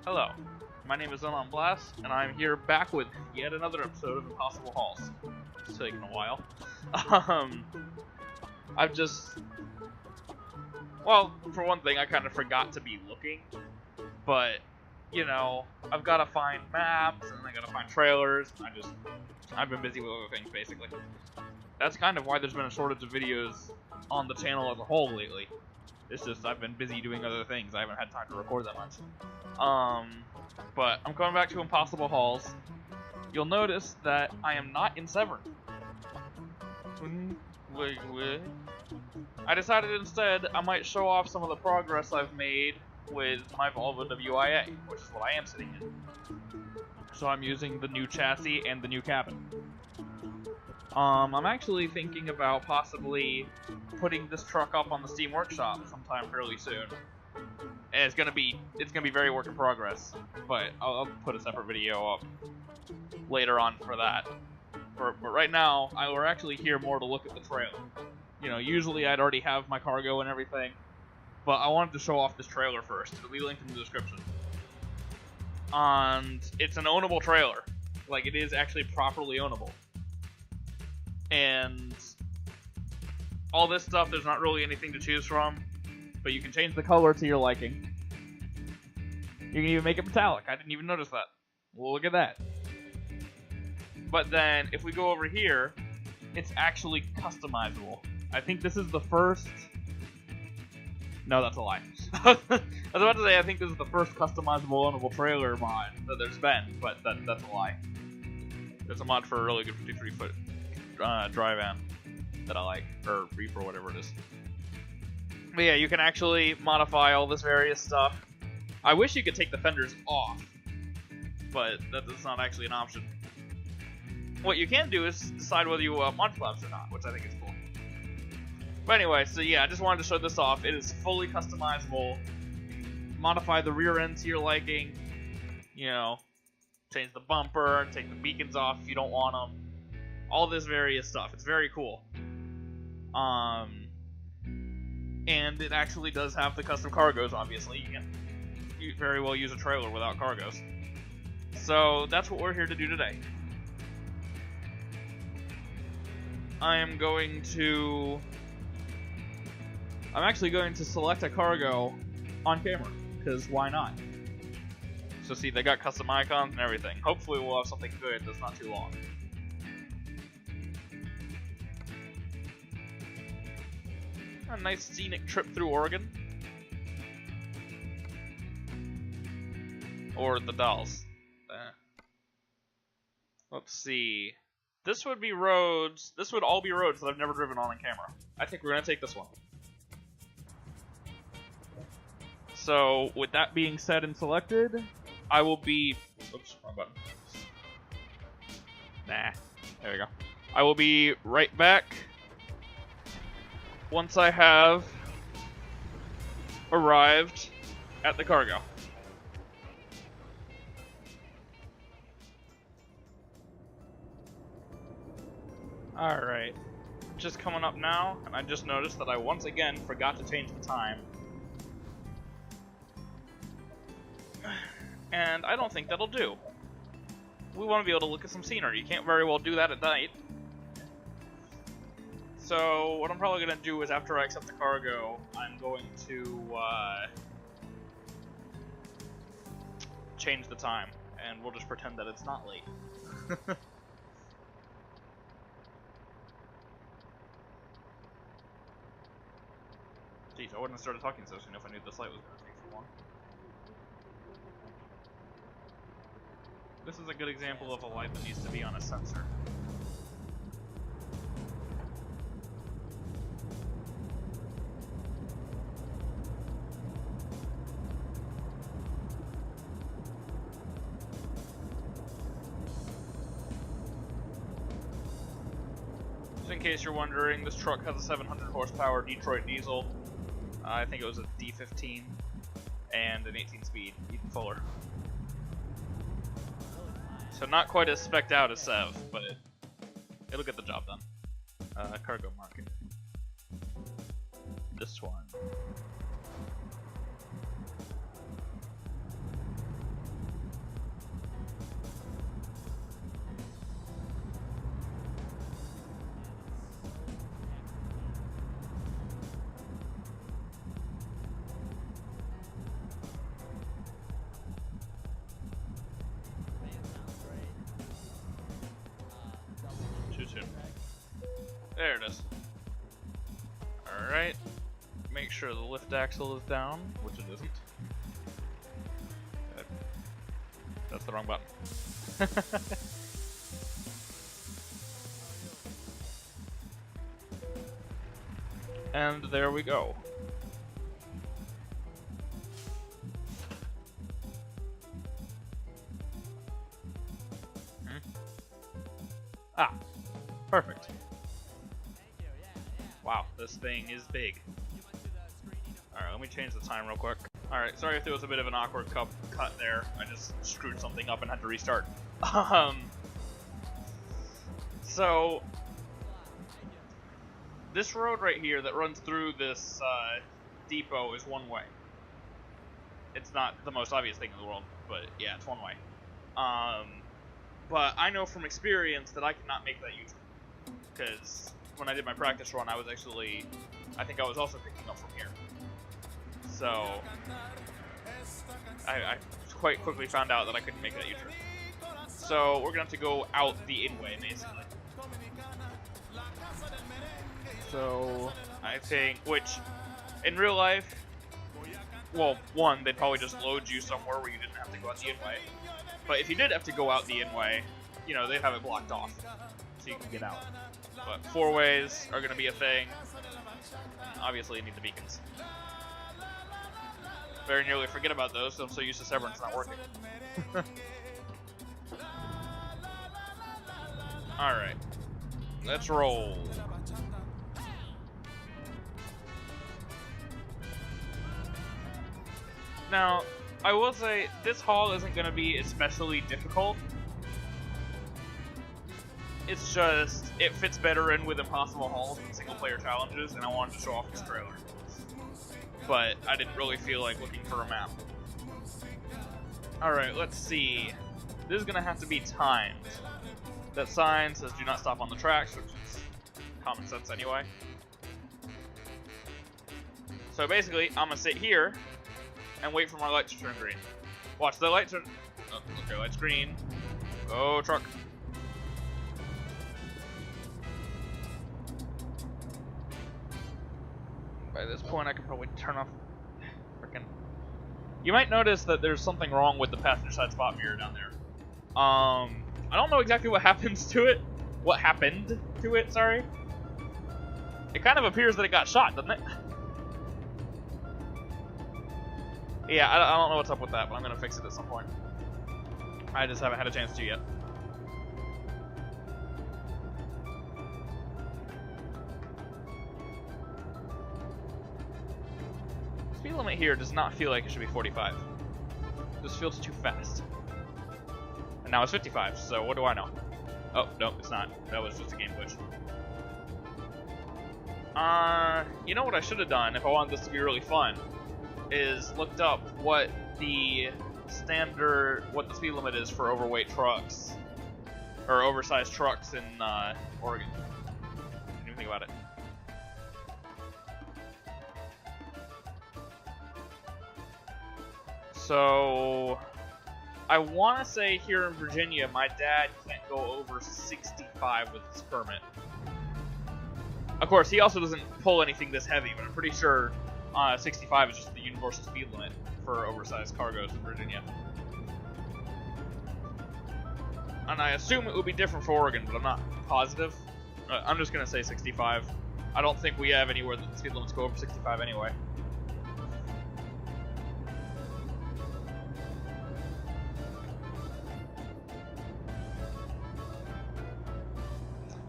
Hello, my name is Elon Blast, and I'm here back with yet another episode of Impossible Hauls. It's taken a while. I've just... Well, for one thing, I kind of forgot to be looking, but, you know, I've got to find maps, and I got to find trailers, and I've been busy with other things, basically. That's kind of why there's been a shortage of videos on the channel as a whole lately. It's just I've been busy doing other things. I haven't had time to record that much. But I'm coming back to Impossible Hauls. You'll notice that I am not in Severn. Wait. I decided instead I might show off some of the progress I've made with my Volvo WIA, which is what I am sitting in. So I'm using the new chassis and the new cabin. I'm actually thinking about possibly putting this truck up on the Steam Workshop sometime fairly soon. And it's gonna be very work in progress, but I'll put a separate video up later on for that. But right now, we're actually here more to look at the trailer. You know, usually I'd already have my cargo and everything, but I wanted to show off this trailer first. It'll be linked in the description. And it's an ownable trailer. Like, it is actually properly ownable. And all this stuff, there's not really anything to choose from, but you can change the color to your liking. You can even make it metallic. I didn't even notice that. Well, look at that. But then, if we go over here, it's actually customizable. I think this is the first... No, that's a lie. I was about to say I think this is the first customizable ownable trailer mod that there's been, but that's a lie. There's a mod for a really good 53-foot dry van that I like, or Reaper, whatever it is. But yeah, you can actually modify all this various stuff. I wish you could take the fenders off, but that's not actually an option. What you can do is decide whether you want mud flaps or not, which I think is cool. But anyway, so yeah, I just wanted to show this off. It is fully customizable. Modify the rear end to your liking. You know, change the bumper, take the beacons off if you don't want them. All this various stuff. It's very cool. And it actually does have the custom cargos, obviously. You can very well use a trailer without cargos. So that's what we're here to do today. I'm actually going to select a cargo on camera, because why not? So see, they got custom icons and everything. Hopefully we'll have something good that's not too long. A nice scenic trip through Oregon. Or the Dalles. Let's see. This would be roads. This would all be roads that I've never driven on camera. I think we're going to take this one. So, with that being said and selected, I will be... Oops, wrong button. Nah. There we go. I will be right back once I have arrived at the cargo. Alright, just coming up now, and I just noticed that I once again forgot to change the time. And I don't think that'll do. We want to be able to look at some scenery. You can't very well do that at night. So, what I'm probably going to do is after I accept the cargo, I'm going to change the time, and we'll just pretend that it's not late. Jeez, I wouldn't have started talking so soon if I knew this light was going to take so long. This is a good example of a light that needs to be on a sensor. Just in case you're wondering, this truck has a 700 horsepower Detroit diesel. I think it was a D15 and an 18 speed, even fuller. So not quite as spec'd out as Sev, but it'll get the job done. Cargo market. This one. There it is. Alright. Make sure the lift axle is down, which it isn't. That's the wrong button. And there we go. Ah, perfect. Wow, this thing is big. Alright, let me change the time real quick. Alright, sorry if there was a bit of an awkward cut there. I just screwed something up and had to restart. So, this road right here that runs through this depot is one way. It's not the most obvious thing in the world, but yeah, it's one way. But I know from experience that I cannot make that U-turn, because when I did my practice run, I think I was also picking up from here. So, I quite quickly found out that I couldn't make that U-turn. So, we're going to have to go out the in-way, basically. So, I think, which, in real life, well, one, they'd probably just load you somewhere where you didn't have to go out the in-way. But if you did have to go out the in-way, you know, they'd have it blocked off, so you can get out. But four-ways are going to be a thing. Obviously, you need the beacons. Very nearly forget about those, so I'm so used to Severance not working. Alright. Let's roll. Now, I will say, this haul isn't going to be especially difficult. It's just, it fits better in with impossible hauls than single-player challenges, and I wanted to show off this trailer. But I didn't really feel like looking for a map. Alright, let's see. This is going to have to be timed. That sign says do not stop on the tracks, which is common sense anyway. So basically, I'm going to sit here and wait for my light to turn green. Watch the light turn. Oh, okay, light's green. Go, truck. By this point, I can probably turn off. Frickin'. You might notice that there's something wrong with the passenger side spot mirror down there. I don't know exactly what happens to it. What happened to it? Sorry. It kind of appears that it got shot, doesn't it? Yeah, I don't know what's up with that, but I'm gonna fix it at some point. I just haven't had a chance to yet. Speed limit here does not feel like it should be 45. This feels too fast. And now it's 55, so what do I know? Oh, no, it's not. That was just a game glitch. You know what I should have done if I wanted this to be really fun? Is looked up what the speed limit is for overweight trucks. Or oversized trucks in, Oregon. Didn't even think about it. So, I want to say here in Virginia, my dad can't go over 65 with his permit. Of course, he also doesn't pull anything this heavy, but I'm pretty sure 65 is just the universal speed limit for oversized cargoes in Virginia. And I assume it would be different for Oregon, but I'm not positive. I'm just going to say 65. I don't think we have anywhere that the speed limits go over 65 anyway.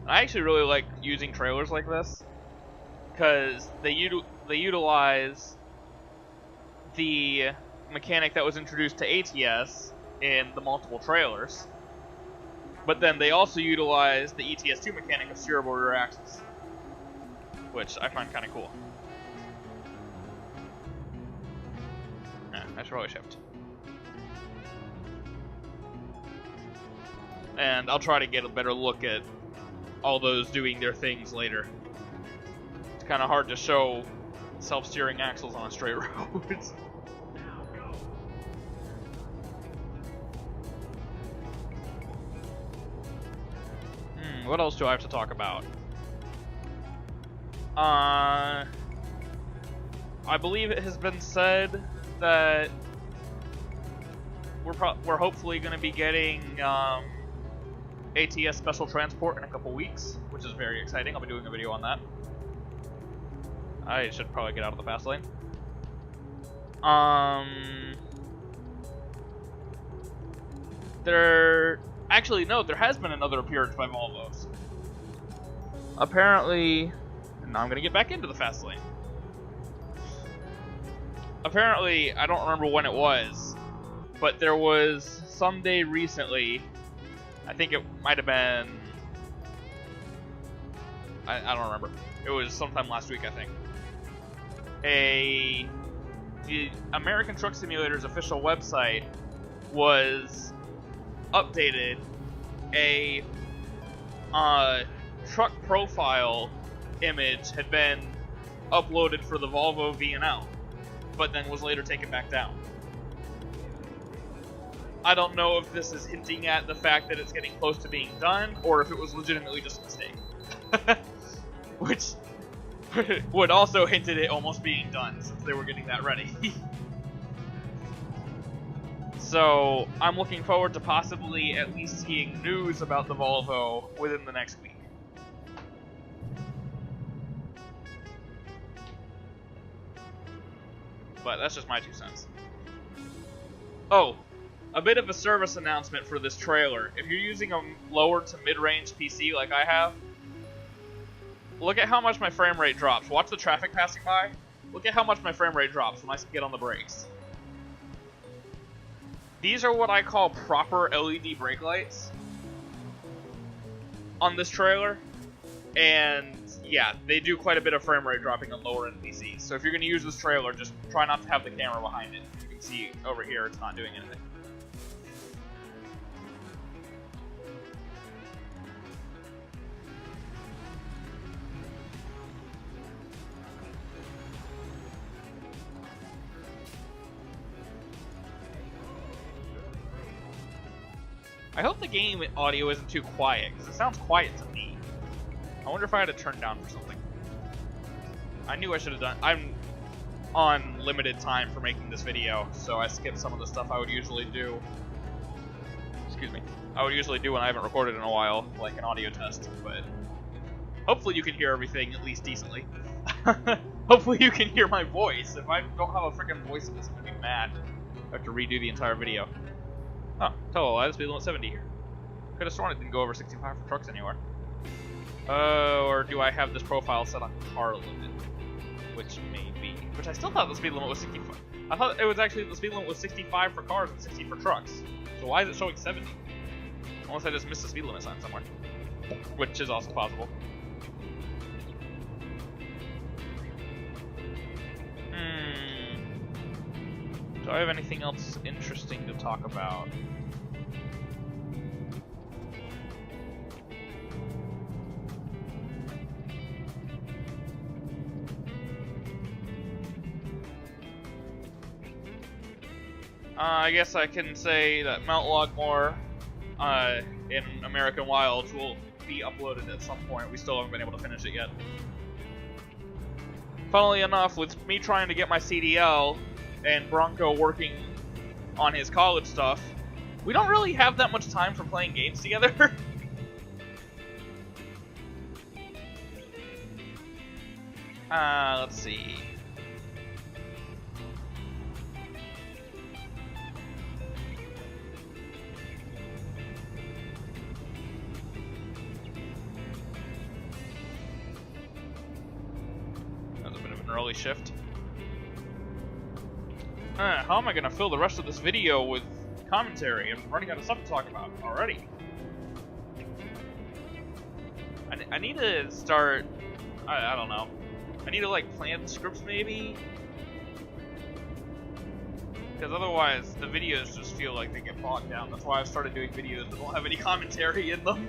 I actually really like using trailers like this because they utilize the mechanic that was introduced to ATS in the multiple trailers, but then they also utilize the ETS2 mechanic of steerable rear axles, which I find kind of cool. I should probably shift. And I'll try to get a better look at all those doing their things later. It's kind of hard to show self-steering axles on a straight road. What else do I have to talk about? I believe it has been said that we're hopefully going to be getting ATS special transport in a couple weeks, which is very exciting. I'll be doing a video on that. I should probably get out of the fast lane. Actually, no, there has been another appearance by Volvos. Apparently, and now I'm going to get back into the fast lane. Apparently, I don't remember when it was, but there was some day recently, I think it might have been, I don't remember. It was sometime last week, I think. The American Truck Simulator's official website was updated. A truck profile image had been uploaded for the Volvo V&L, but then was later taken back down. I don't know if this is hinting at the fact that it's getting close to being done, or if it was legitimately just a mistake. Which would also hint at it almost being done, since they were getting that ready. So, I'm looking forward to possibly at least seeing news about the Volvo within the next week. But that's just my 2 cents. Oh, a bit of a service announcement for this trailer. If you're using a lower to mid-range PC like I have, look at how much my frame rate drops. Watch the traffic passing by. Look at how much my frame rate drops when I get on the brakes. These are what I call proper LED brake lights on this trailer. And yeah, they do quite a bit of frame rate dropping on lower end PCs. So if you're going to use this trailer, just try not to have the camera behind it. You can see over here it's not doing anything. I hope the game audio isn't too quiet, because it sounds quiet to me. I wonder if I had to turn down for something. I knew I should have done... I'm on limited time for making this video, so I skipped some of the stuff I would usually do. Excuse me. I would usually do when I haven't recorded in a while, like an audio test, but... hopefully you can hear everything at least decently. Hopefully you can hear my voice. If I don't have a freaking voice in this, I'm gonna be mad. I have to redo the entire video. Oh, tell a lie, the speed limit 70 here. Could have sworn it didn't go over 65 for trucks anywhere. Or do I have this profile set on car limit? Which may be. Which I still thought the speed limit was 65. I thought it was actually the speed limit was 65 for cars and 60 for trucks. So why is it showing 70? Unless I just missed the speed limit sign somewhere. Which is also possible. Do I have anything else interesting to talk about? I guess I can say that Mount Logmore in American Wilds will be uploaded at some point. We still haven't been able to finish it yet. Funnily enough, with me trying to get my CDL and Bronco working on his college stuff, we don't really have that much time for playing games together. Let's see. That was a bit of an early shift. How am I going to fill the rest of this video with commentary? I'm running out of stuff to talk about already. I need to start... I don't know. I need to, like, plan the scripts, maybe? Because otherwise, the videos just feel like they get bogged down. That's why I've started doing videos that don't have any commentary in them.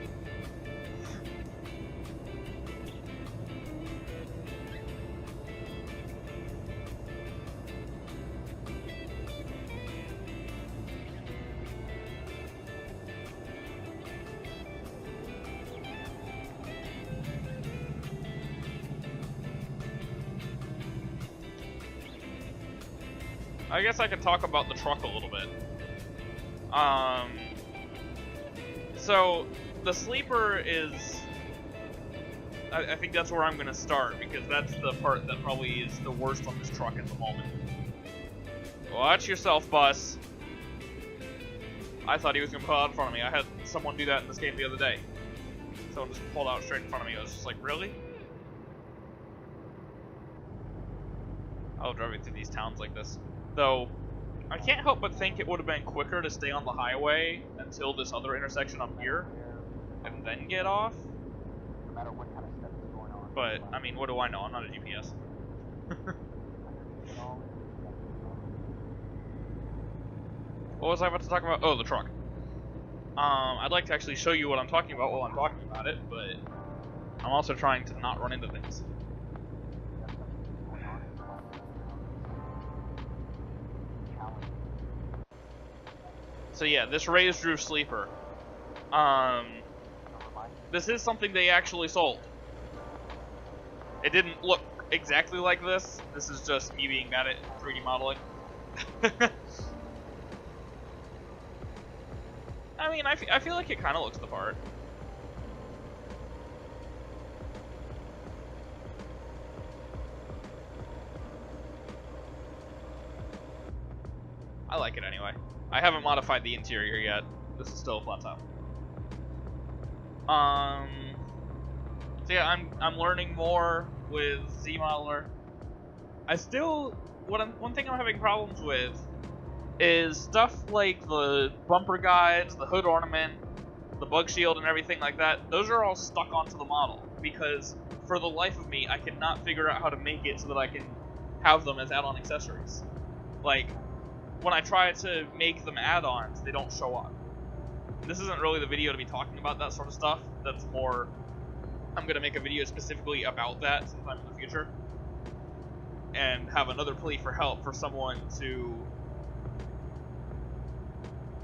I guess I could talk about the truck a little bit. So the sleeper is, I think that's where I'm gonna start, because that's the part that probably is the worst on this truck at the moment. Watch yourself, bus. I thought he was gonna pull out in front of me. I had someone do that in this game the other day. Someone just pulled out straight in front of me. I was just like, really? I love driving through these towns like this. Though, I can't help but think it would have been quicker to stay on the highway until this other intersection up here, and then get off. But, I mean, what do I know? I'm not a GPS. What was I about to talk about? Oh, the truck. I'd like to actually show you what I'm talking about while I'm talking about it, but I'm also trying to not run into things. So yeah, this raised roof sleeper. This is something they actually sold. It didn't look exactly like this. This is just me being bad at 3D modeling. I mean, I feel like it kind of looks the part. I like it anyway. I haven't modified the interior yet. This is still a flat top. So yeah, I'm learning more with Z-Modeler. One thing I'm having problems with is stuff like the bumper guides, the hood ornament, the bug shield, and everything like that. Those are all stuck onto the model, because for the life of me, I cannot figure out how to make it so that I can have them as add-on accessories. Like, when I try to make them add-ons, they don't show up. This isn't really the video to be talking about that sort of stuff. That's more, I'm going to make a video specifically about that sometime in the future, and have another plea for help for someone to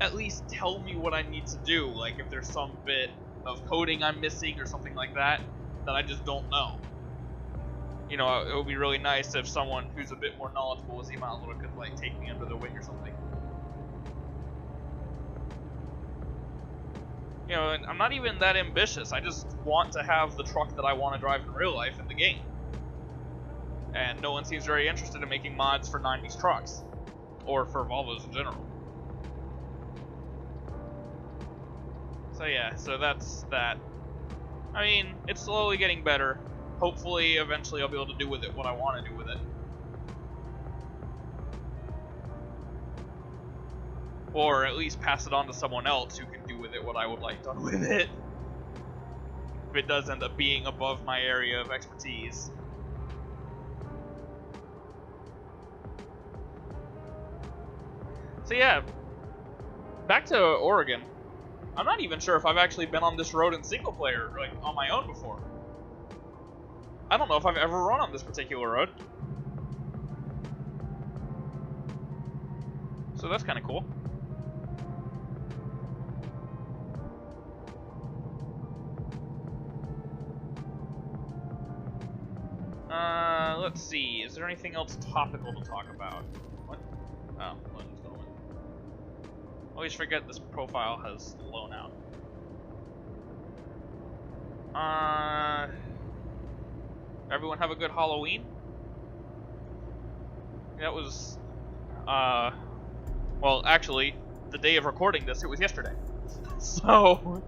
at least tell me what I need to do, like if there's some bit of coding I'm missing or something like that that I just don't know. You know, it would be really nice if someone who's a bit more knowledgeable with Z-Modeler could like take me under the wing or something. You know, and I'm not even that ambitious. I just want to have the truck that I want to drive in real life in the game. And no one seems very interested in making mods for 90s trucks, or for Volvos in general. So yeah, so that's that. I mean, it's slowly getting better. Hopefully, eventually I'll be able to do with it what I want to do with it. Or at least pass it on to someone else who can do with it what I would like done with it. If it does end up being above my area of expertise. So yeah, back to Oregon. I'm not even sure if I've actually been on this road in single player, like on my own before. I don't know if I've ever run on this particular road. So that's kind of cool. Let's see. Is there anything else topical to talk about? What? Oh, London's going. Always forget this profile has loan out. Everyone have a good Halloween? That was, well, actually, the day of recording this, it was yesterday. So,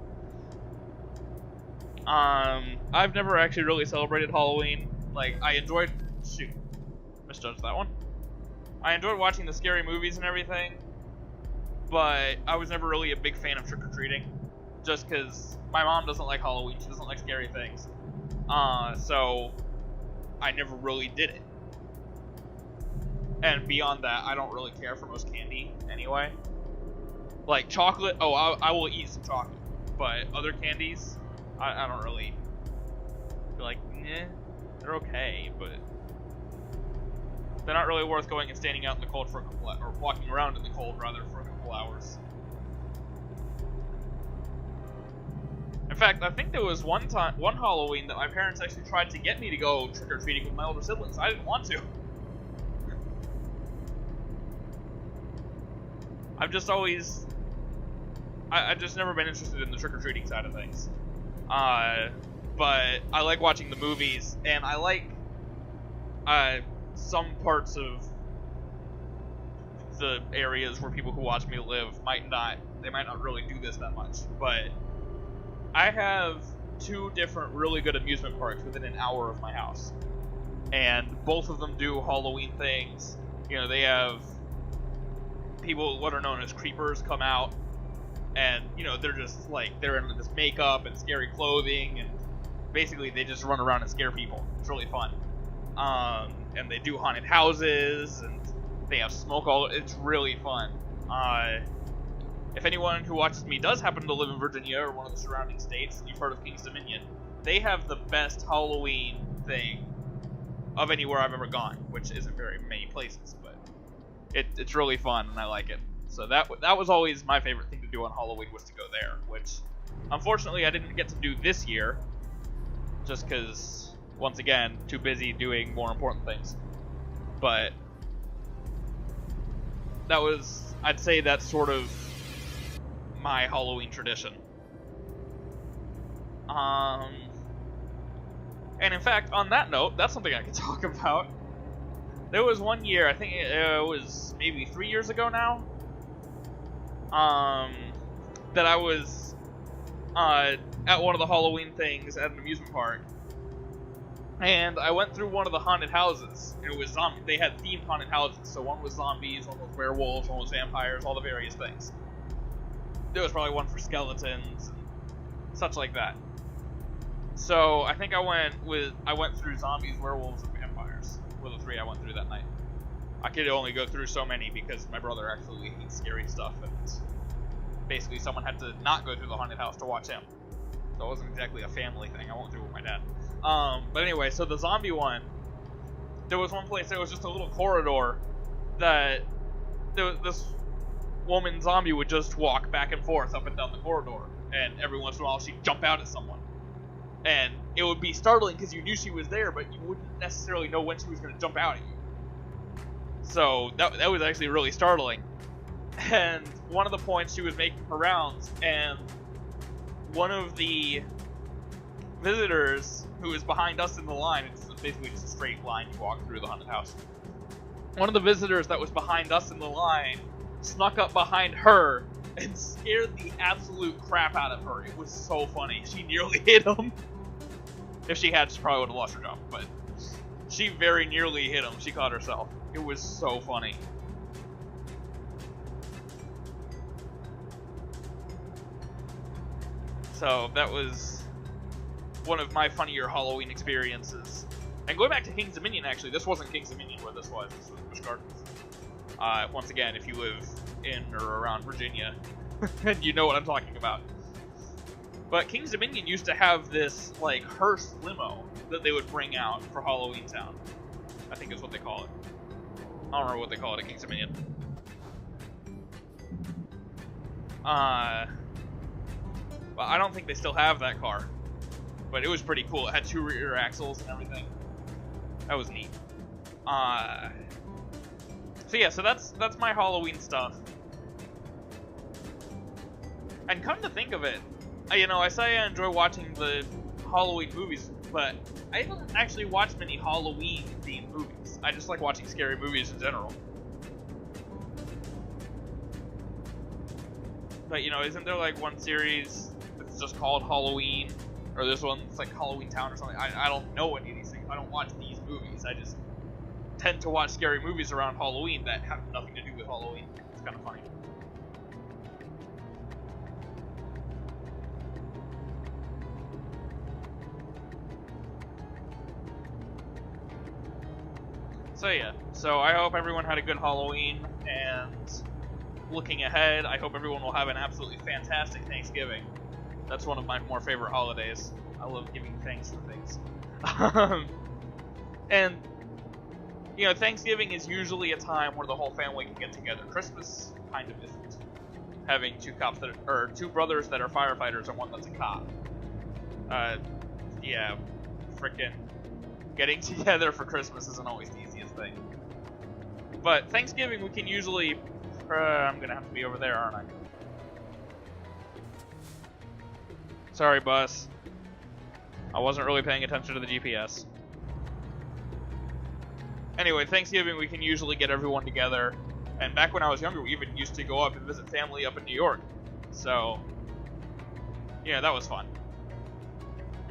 I've never actually really celebrated Halloween. Like, I enjoyed, shoot, misjudged that one. I enjoyed watching the scary movies and everything, but I was never really a big fan of trick-or-treating, just because my mom doesn't like Halloween, she doesn't like scary things. So I never really did it. And beyond that, I don't really care for most candy anyway. Like chocolate, oh, I will eat some chocolate, but other candies, I don't really feel like, eh, they're okay, but they're not really worth going and standing out in the cold for a couple, or walking around in the cold rather, for a couple hours. In fact, I think there was one Halloween that my parents actually tried to get me to go trick-or-treating with my older siblings. I didn't want to. I've just always, I've just never been interested in the trick-or-treating side of things. But I like watching the movies, and I like some parts of the areas where people who watch me live might not really do this that much. But I have 2 different really good amusement parks within an hour of my house, and both of them do Halloween things. You know, they have people, what are known as creepers, come out, and you know, they're just like, they're in this makeup and scary clothing, and basically they just run around and scare people. It's really fun. And they do haunted houses, and they have smoke all. It's really fun. If anyone who watches me does happen to live in Virginia or one of the surrounding states, and you've heard of King's Dominion, they have the best Halloween thing of anywhere I've ever gone, which isn't very many places, but it's really fun, and I like it. So that was always my favorite thing to do on Halloween, was to go there, which unfortunately I didn't get to do this year, just because, once again, too busy doing more important things. But that was, I'd say that's sort of my Halloween tradition. And in fact, on that note, that's something I could talk about. There was one year, I think it was maybe 3 years ago now, that I was at one of the Halloween things at an amusement park, and I went through one of the haunted houses. It was they had themed haunted houses, so one was zombies, one was werewolves, one was vampires, all the various things. There was probably one for skeletons and such like that. So I think I went through zombies, werewolves, and vampires were the 3 I went through that night. I could only go through so many because my brother absolutely hates scary stuff, and basically someone had to not go through the haunted house to watch him. So it wasn't exactly a family thing. I went through it with my dad. But anyway, so the zombie one, there was one place, there was just a little corridor that this woman zombie would just walk back and forth up and down the corridor, and every once in a while she'd jump out at someone. And it would be startling because you knew she was there, but you wouldn't necessarily know when she was going to jump out at you. So that was actually really startling. And one of the points, she was making her rounds, and one of the visitors who is behind us in the line, it's basically just a straight line you walk through the haunted house. One of the visitors that was behind us in the line snuck up behind her and scared the absolute crap out of her. It was so funny. She nearly hit him. If she had, she probably would have lost her job, but she very nearly hit him. She caught herself. It was so funny. So that was one of my funnier Halloween experiences. And going back to King's Dominion, actually, this wasn't King's Dominion where this was Busch Gardens. Once again, if you live in or around Virginia, and you know what I'm talking about. But King's Dominion used to have this, like, hearse limo that they would bring out for Halloween Town. I think is what they call it. I don't remember what they call it at King's Dominion. Well, I don't think they still have that car, but it was pretty cool. It had 2 rear axles and everything. That was neat. So yeah, so that's my Halloween stuff. And come to think of it, you know, I say I enjoy watching the Halloween movies, but I don't actually watch many Halloween-themed movies. I just like watching scary movies in general. But, you know, isn't there like one series that's just called Halloween? Or there's one that's like Halloween Town or something? I don't know any of these things. I don't watch these movies. I just tend to watch scary movies around Halloween that have nothing to do with Halloween. It's kind of funny. So yeah, so I hope everyone had a good Halloween, and looking ahead, I hope everyone will have an absolutely fantastic Thanksgiving. That's one of my more favorite holidays. I love giving thanks for things. And, you know, Thanksgiving is usually a time where the whole family can get together. Christmas kind of isn't. Having 2 cops that are, or 2 brothers that are firefighters and one that's a cop. Yeah, frickin' getting together for Christmas isn't always the easiest thing. But Thanksgiving, we can usually I'm gonna have to be over there, aren't I? Sorry, bus. I wasn't really paying attention to the GPS. Anyway, Thanksgiving we can usually get everyone together. And back when I was younger, we even used to go up and visit family up in New York. So, yeah, that was fun.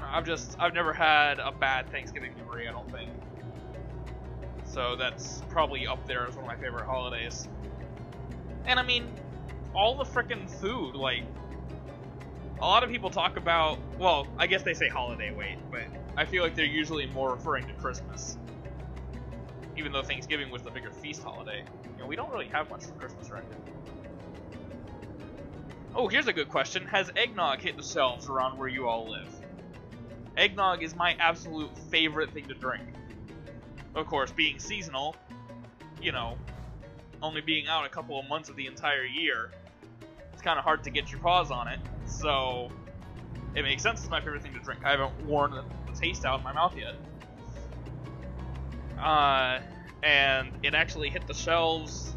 I've never had a bad Thanksgiving memory, I don't think. So that's probably up there as one of my favorite holidays. And I mean, all the frickin' food, like, a lot of people talk about, well, I guess they say holiday weight, but I feel like they're usually more referring to Christmas. Even though Thanksgiving was the bigger feast holiday. You know, we don't really have much for Christmas right now. Oh, here's a good question. Has eggnog hit the shelves around where you all live? Eggnog is my absolute favorite thing to drink. Of course, being seasonal, you know, only being out a couple of months of the entire year, it's kind of hard to get your paws on it, so it makes sense it's my favorite thing to drink. I haven't worn the taste out in my mouth yet. And it actually hit the shelves,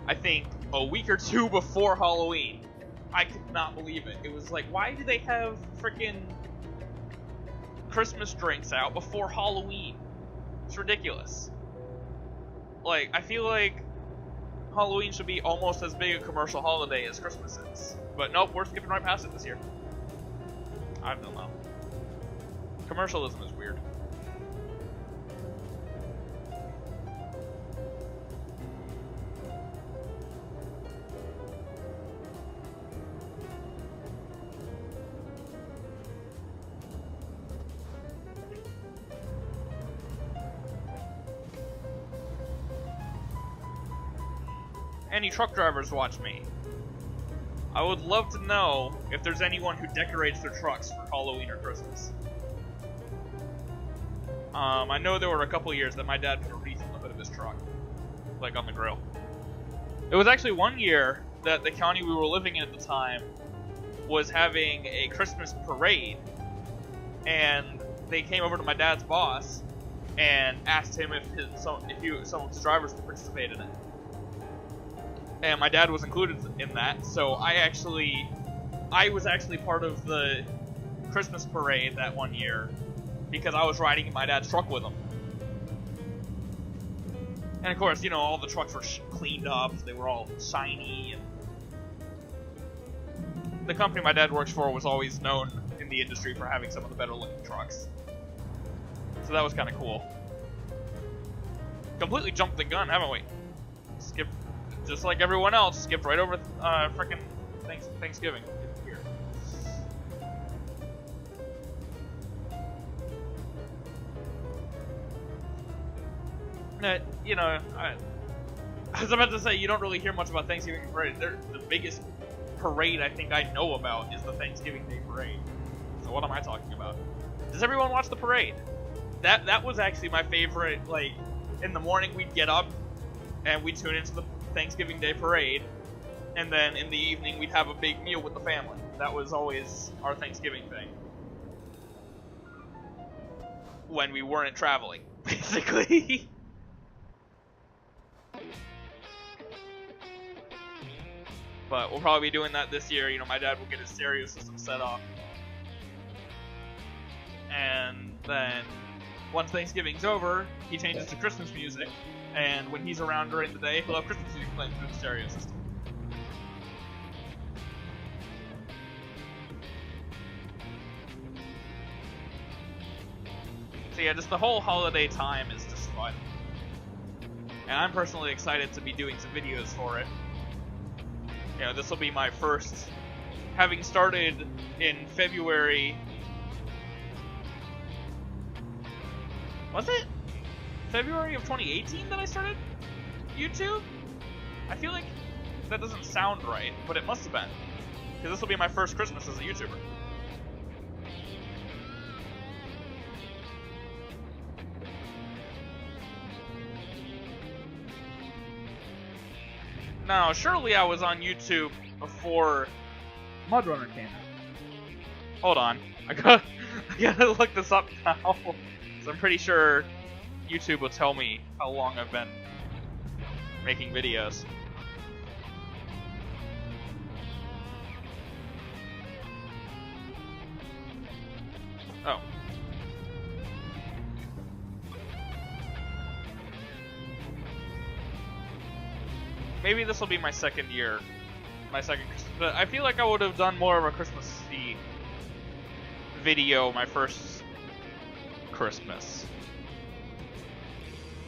I think, a week or two before Halloween. I could not believe it. It was like, why do they have frickin' Christmas drinks out before Halloween? It's ridiculous. Like, I feel like Halloween should be almost as big a commercial holiday as Christmas is. But nope, we're skipping right past it this year. I don't know. Commercialism is weird. Any truck drivers watch me? I would love to know if there's anyone who decorates their trucks for Halloween or Christmas. I know there were a couple years that my dad put a wreath on the hood of his truck, like on the grill. It was actually one year that the county we were living in at the time was having a Christmas parade, and they came over to my dad's boss and asked him if some of his drivers would participate in it. And my dad was included in that, so I was actually part of the Christmas parade that one year because I was riding in my dad's truck with him. And of course, you know, all the trucks were cleaned up, so they were all shiny, and the company my dad works for was always known in the industry for having some of the better looking trucks. So that was kind of cool. Completely jumped the gun, haven't we? Skipped. Just like everyone else, skipped right over frickin' Thanksgiving. Here. You know, I was about to say, you don't really hear much about Thanksgiving parade. The biggest parade I think I know about is the Thanksgiving Day parade. So what am I talking about? Does everyone watch the parade? That was actually my favorite. Like, in the morning we'd get up and we'd tune into the Thanksgiving Day parade, and then in the evening we'd have a big meal with the family. That was always our Thanksgiving thing. When we weren't traveling, basically. But we'll probably be doing that this year. You know, my dad will get his stereo system set up. And then, once Thanksgiving's over, he changes to Christmas music. And when he's around during the day, he'll have Christmas music playing through the stereo system. So yeah, just the whole holiday time is just fun. And I'm personally excited to be doing some videos for it. You know, this will be my first, having started in February. Was it February of 2018 that I started YouTube? I feel like that doesn't sound right, but it must have been. Because this will be my first Christmas as a YouTuber. Now, surely I was on YouTube before Mudrunner came out. Hold on. I gotta look this up now. So I'm pretty sure YouTube will tell me how long I've been making videos. Oh. Maybe this will be my second year. My second Christmas. But I feel like I would have done more of a Christmassy video my first Christmas.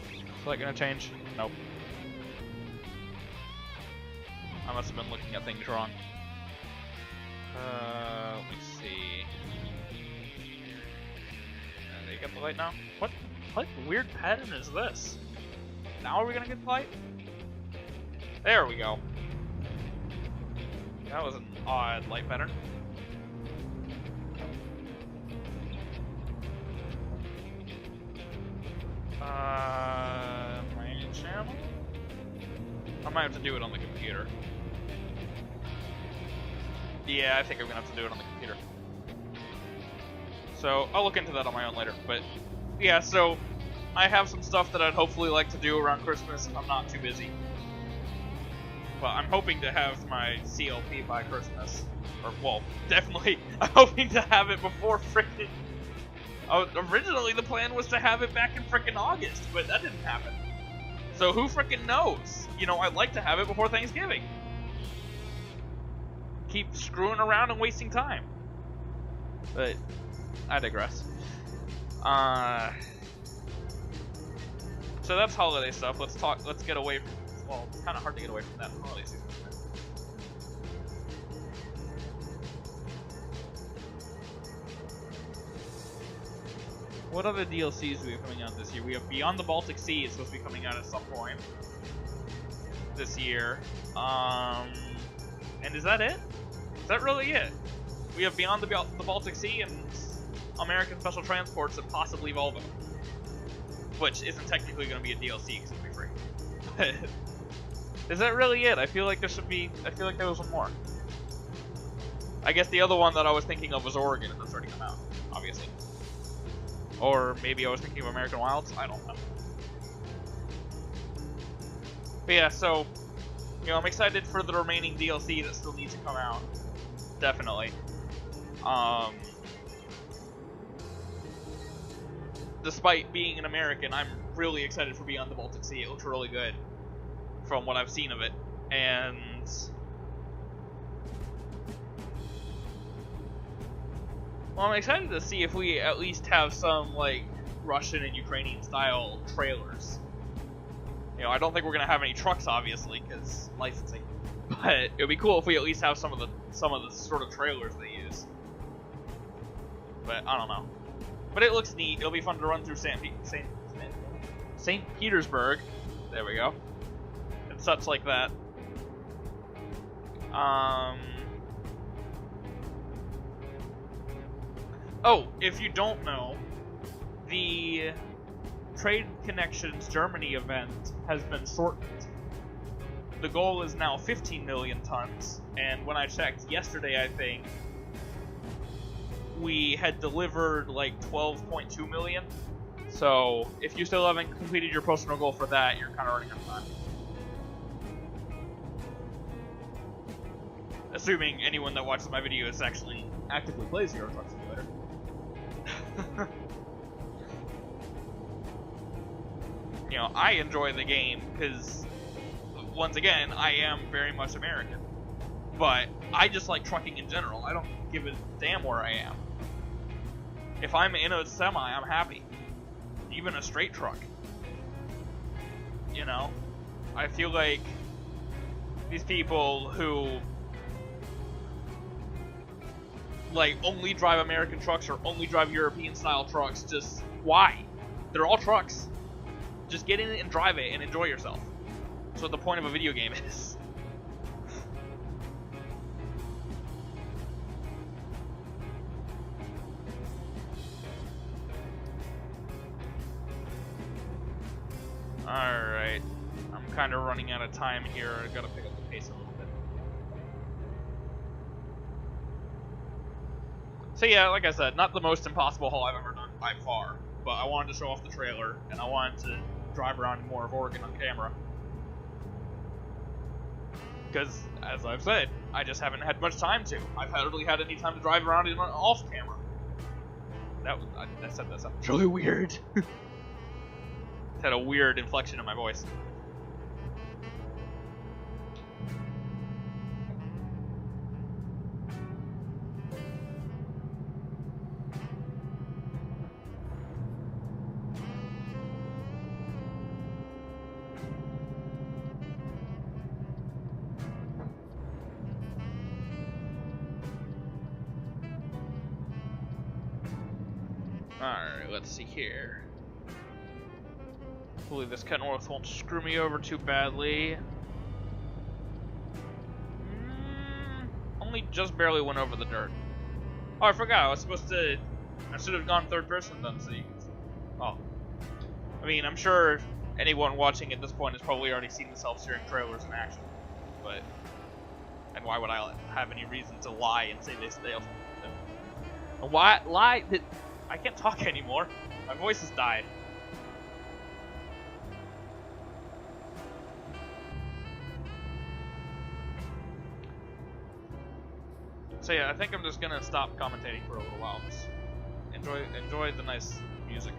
Is that gonna change? Nope. I must have been looking at things wrong. Let me see. They get the light now? What weird pattern is this? Now are we gonna get the light? There we go. That was an odd light pattern. Main channel? I might have to do it on the computer. Yeah, I think I'm gonna have to do it on the computer. So, I'll look into that on my own later. But, yeah, so, I have some stuff that I'd hopefully like to do around Christmas if I'm not too busy. But I'm hoping to have my CLP by Christmas. Or, well, definitely, I'm hoping to have it before frickin'... originally, the plan was to have it back in frickin' August, but that didn't happen. So who frickin' knows? You know, I'd like to have it before Thanksgiving. Keep screwing around and wasting time. But, I digress. So that's holiday stuff. Let's get away from... Well, it's kind of hard to get away from that holiday season. What other DLCs do we have coming out this year? We have Beyond the Baltic Sea is supposed to be coming out at some point this year. And is that it? Is that really it? We have Beyond the Baltic Sea and American Special Transports and possibly Volvo. Which isn't technically going to be a DLC because it'll be free. But is that really it? I feel like there should be... I feel like there was one more. I guess the other one that I was thinking of was Oregon, if that's already come out, obviously. Or maybe I was thinking of American Wilds. I don't know. But yeah, so, you know, I'm excited for the remaining DLC that still needs to come out. Definitely. Despite being an American, I'm really excited for Beyond the Baltic Sea. It looks really good from what I've seen of it. And... well, I'm excited to see if we at least have some, like, Russian and Ukrainian style trailers. You know, I don't think we're gonna have any trucks, obviously, because licensing. But it would be cool if we at least have some of the sort of trailers they use. But I don't know. But it looks neat. It'll be fun to run through St. Petersburg. There we go. And such like that. Oh, if you don't know, the Trade Connections Germany event has been shortened. The goal is now 15 million tons, and when I checked yesterday, I think, we had delivered like 12.2 million. So, if you still haven't completed your personal goal for that, you're kind of running out of time. Assuming anyone that watches my videos actually actively plays Euro Truck Simulator. You know, I enjoy the game because, once again, I am very much American. But I just like trucking in general. I don't give a damn where I am. If I'm in a semi, I'm happy. Even a straight truck. You know? I feel like these people who like only drive American trucks or only drive European style trucks, just why? They're all trucks. Just get in it and drive it and enjoy yourself. That's what the point of a video game is. Alright. I'm kind of running out of time here. I gotta pick up the pace a little bit. So yeah, like I said, not the most impossible haul I've ever done by far, but I wanted to show off the trailer, and I wanted to drive around more of Oregon on camera. Because, as I've said, I just haven't had much time to. I've hardly had any time to drive around in off camera. I said that sounded really weird. It had a weird inflection in my voice. Alright, let's see here. Hopefully this cut north won't screw me over too badly. Only just barely went over the dirt. Oh, I forgot. I should have gone third person then, so you can... Oh. I mean, I'm sure anyone watching at this point has probably already seen the self-steering trailers in action. But... And why would I have any reason to lie and say this? Why lie? I can't talk anymore. My voice has died. So yeah, I think I'm just gonna stop commentating for a little while. Just enjoy the nice music.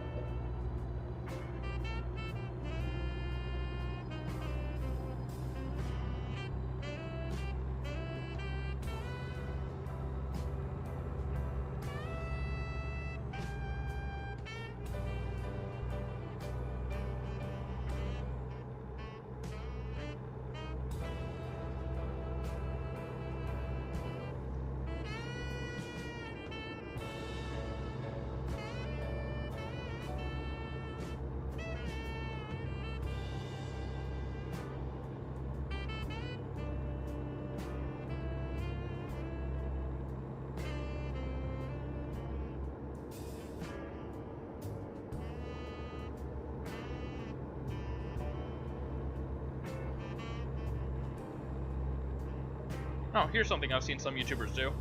Oh, here's something I've seen some YouTubers do.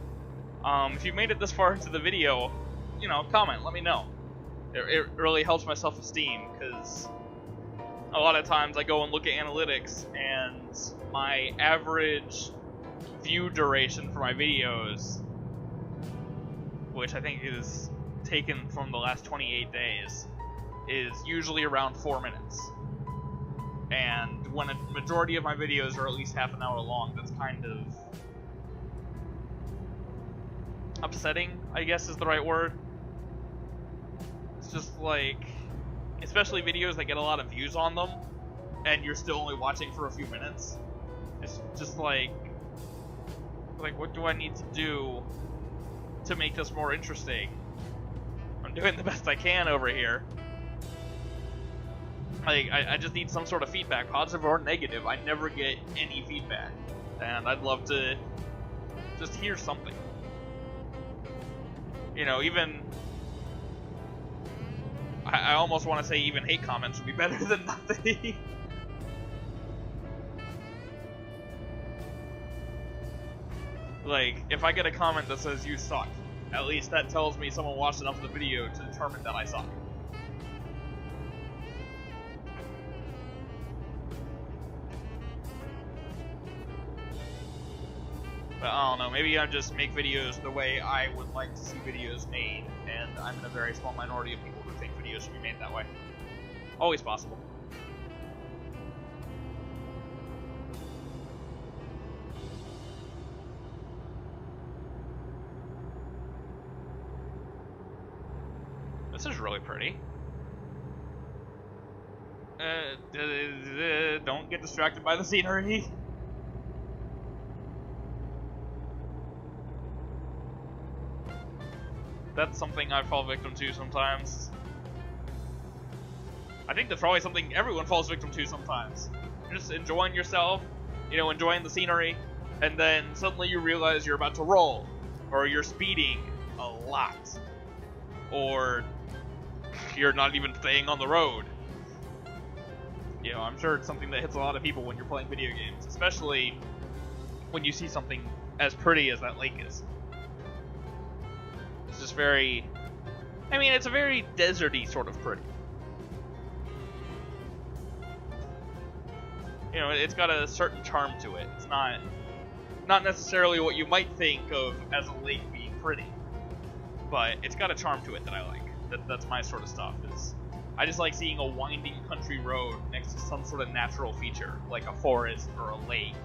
If you made it this far into the video, you know, comment, let me know. It really helps my self-esteem, because a lot of times I go and look at analytics, and my average view duration for my videos, which I think is taken from the last 28 days, is usually around 4 minutes. And when a majority of my videos are at least half an hour long, that's kind of upsetting, I guess is the right word. It's just like, especially videos that get a lot of views on them, and you're still only watching for a few minutes. It's just like what do I need to do to make this more interesting? I'm doing the best I can over here. Like, I just need some sort of feedback, positive or negative. I never get any feedback, and I'd love to just hear something. You know, even... I almost want to say even hate comments would be better than nothing. Like, if I get a comment that says, "You suck," at least that tells me someone watched enough of the video to determine that I suck. But I don't know, maybe I just make videos the way I would like to see videos made, and I'm in a very small minority of people who think videos should be made that way. Always possible. This is really pretty. Don't get distracted by the scenery. That's something I fall victim to sometimes. I think that's probably something everyone falls victim to sometimes. You're just enjoying yourself, you know, enjoying the scenery, and then suddenly you realize you're about to roll, or you're speeding a lot, or you're not even staying on the road. You know, I'm sure it's something that hits a lot of people when you're playing video games, especially when you see something as pretty as that lake is. It's just very... I mean, it's a very deserty sort of pretty. You know, it's got a certain charm to it. It's not necessarily what you might think of as a lake being pretty. but it's got a charm to it that I like. That's my sort of stuff. I just like seeing a winding country road next to some sort of natural feature, like a forest or a lake.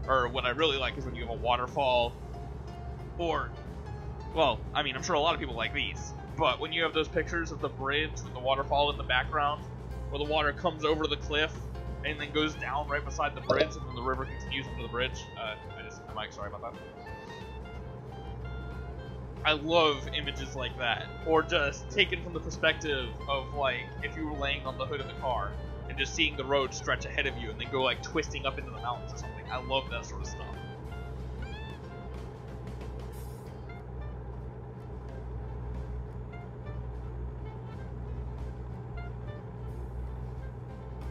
Or what I really like is when you have a waterfall, or, well, I mean, I'm sure a lot of people like these, but when you have those pictures of the bridge with the waterfall in the background, where the water comes over the cliff and then goes down right beside the bridge, and then the river continues into the bridge. Mike, sorry about that. I love images like that, or just taken from the perspective of, like, if you were laying on the hood of the car and just seeing the road stretch ahead of you and then go, like, twisting up into the mountains or something. I love that sort of stuff.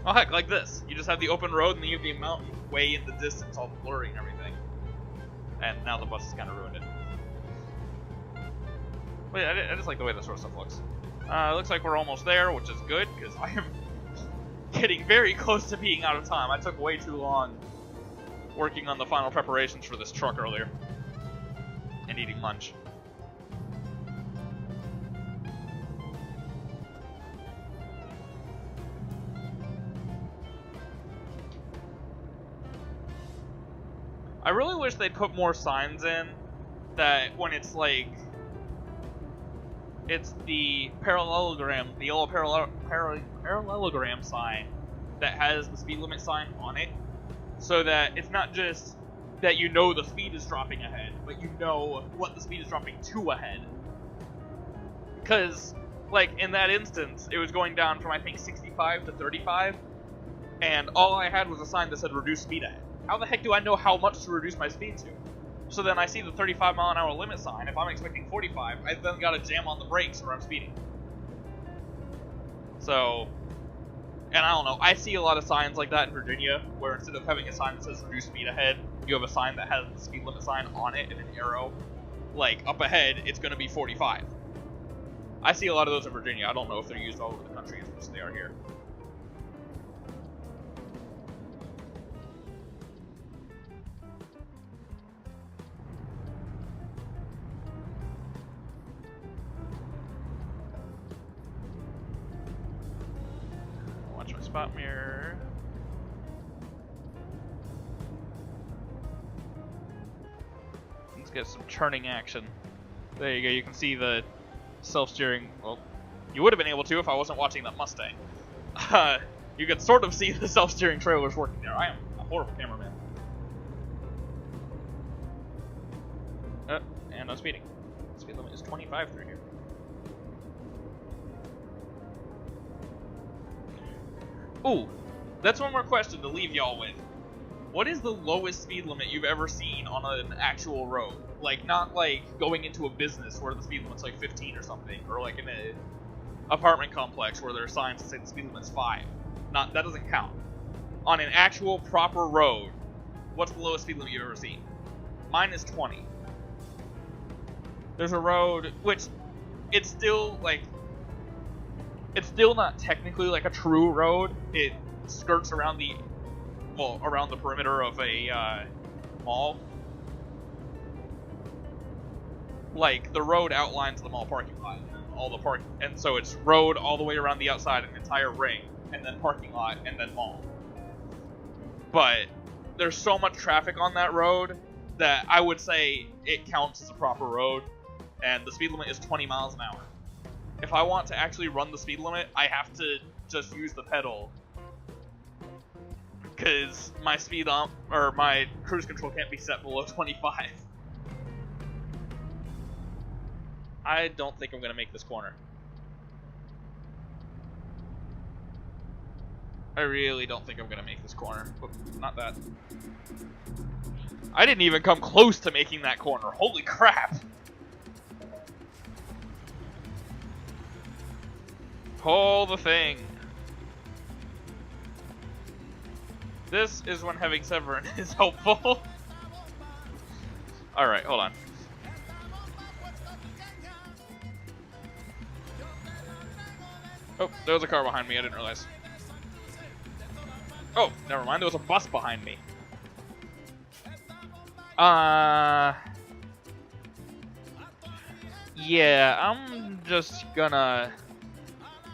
Oh heck, like this. You just have the open road and then you have the mountain way in the distance, all blurry and everything. And now the bus has kind of ruined it. But yeah, I just like the way that sort of stuff looks. It looks like we're almost there, which is good, because I am getting very close to being out of time. I took way too long working on the final preparations for this truck earlier. And eating lunch. I really wish they'd put more signs in that when it's like, it's the parallelogram, the yellow parallelogram sign that has the speed limit sign on it, so that it's not just that you know the speed is dropping ahead, but you know what the speed is dropping to ahead. Because, like, in that instance, it was going down from, I think, 65 to 35, and all I had was a sign that said reduce speed ahead. How the heck do I know how much to reduce my speed to? So then I see the 35 mile an hour limit sign. If I'm expecting 45, I then gotta jam on the brakes or I'm speeding. So, and I don't know, I see a lot of signs like that in Virginia, where instead of having a sign that says reduce speed ahead, you have a sign that has the speed limit sign on it and an arrow. Like, up ahead, it's gonna be 45. I see a lot of those in Virginia. I don't know if they're used all over the country as much as they are here. Spot mirror. Let's get some turning action. There you go, you can see the self-steering. Well, you would have been able to if I wasn't watching that Mustang. You could sort of see the self-steering trailers working there. I am a horrible cameraman. And no speeding. Speed limit is 25 through here. Ooh, that's one more question to leave y'all with. What is the lowest speed limit you've ever seen on an actual road? Like, not like going into a business where the speed limit's like 15 or something, or like in an apartment complex where there are signs that say the speed limit's 5. That doesn't count. On an actual proper road, what's the lowest speed limit you've ever seen? Mine is 20. There's a road, which it's still like, it's still not technically like a true road. It skirts around around the perimeter of a mall. Like, the road outlines the mall parking lot, and so it's road all the way around the outside, an entire ring, and then parking lot, and then mall. But there's so much traffic on that road that I would say it counts as a proper road, and the speed limit is 20 miles an hour. If I want to actually run the speed limit, I have to just use the pedal, because my my cruise control can't be set below 25. I don't think I'm going to make this corner. I really don't think I'm going to make this corner. But not that. I didn't even come close to making that corner. Holy crap! Pull the thing. This is when having Severin is helpful. Alright, hold on. Oh, there was a car behind me, I didn't realize. Oh, never mind, there was a bus behind me. Yeah, I'm just gonna...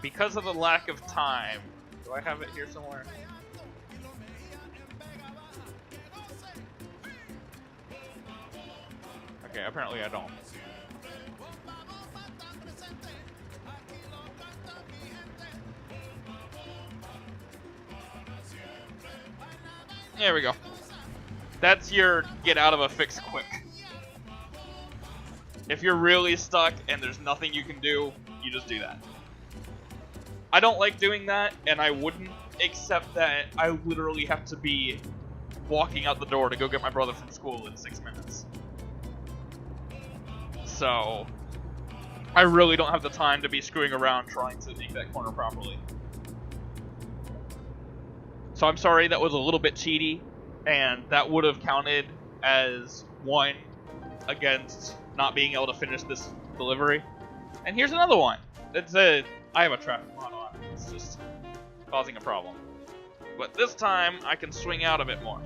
Because of the lack of time... Do I have it here somewhere? Okay, apparently I don't. There we go. That's your get out of a fix quick. If you're really stuck and there's nothing you can do, you just do that. I don't like doing that, and I wouldn't, except that I literally have to be walking out the door to go get my brother from school in 6 minutes. So, I really don't have the time to be screwing around trying to make that corner properly. So I'm sorry that was a little bit cheaty, and that would have counted as 1 against not being able to finish this delivery. And here's another one. I have a traffic mod on. It's just causing a problem. But this time, I can swing out a bit more.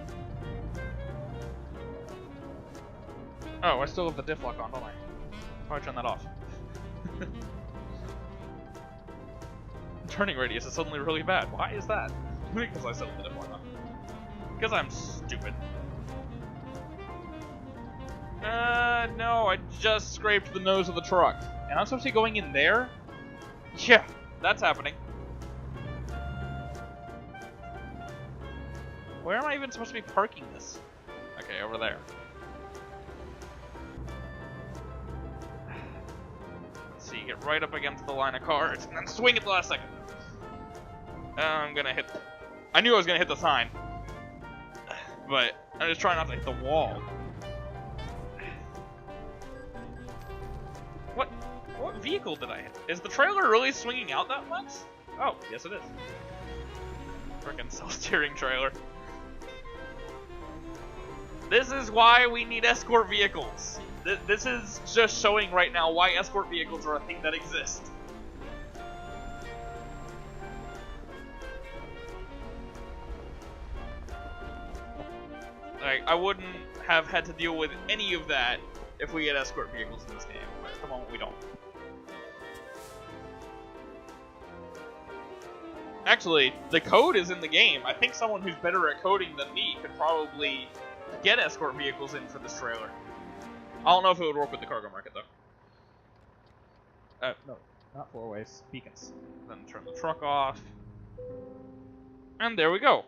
Oh, I still have the diff lock on, don't I? Probably turn that off. Turning radius is suddenly really bad. Why is that? Because I still have the diff lock on. Because I'm stupid. No, I just scraped the nose of the truck. And I'm supposed to be going in there? Yeah, that's happening. Where am I even supposed to be parking this? Okay, over there. Let's see, get right up against the line of cars, and then swing at the last second. I'm gonna hit... I knew I was gonna hit the sign. But I'm just trying not to hit the wall. What vehicle did I hit? Is the trailer really swinging out that much? Oh, yes it is. Frickin' self-steering trailer. This is why we need escort vehicles. This is just showing right now why escort vehicles are a thing that exist. Like, I wouldn't have had to deal with any of that if we had escort vehicles in this game, but at the moment we don't. Actually, the code is in the game. I think someone who's better at coding than me could probably get escort vehicles in for this trailer. I don't know if it would work with the cargo market, though. No, not 4-ways, beacons. Then turn the truck off. And there we go.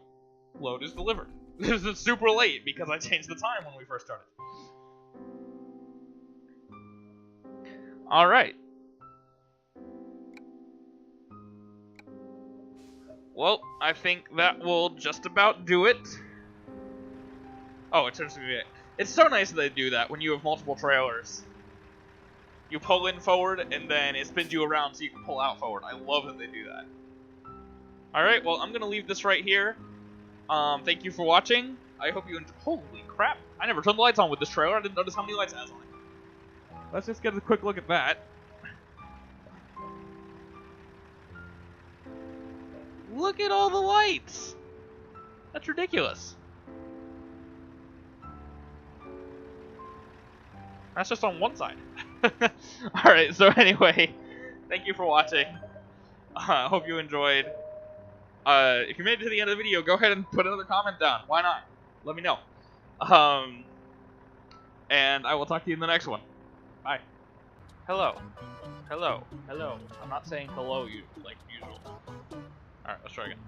Load is delivered. This is super late because I changed the time when we first started. Alright. Well, I think that will just about do it. Oh, it turns to be it. It's so nice that they do that when you have multiple trailers. You pull in forward, and then it spins you around so you can pull out forward. I love that they do that. Alright, well, I'm going to leave this right here. Thank you for watching. I hope you enjoyed. Holy crap. I never turned the lights on with this trailer. I didn't notice how many lights it has on it. Let's just get a quick look at that. Look at all the lights! That's ridiculous. That's just on one side. Alright, so anyway, thank you for watching. I hope you enjoyed. If you made it to the end of the video, go ahead and put another comment down. Why not? Let me know. And I will talk to you in the next one. Bye. Hello. Hello. Hello. I'm not saying hello like usual. Alright, let's try again.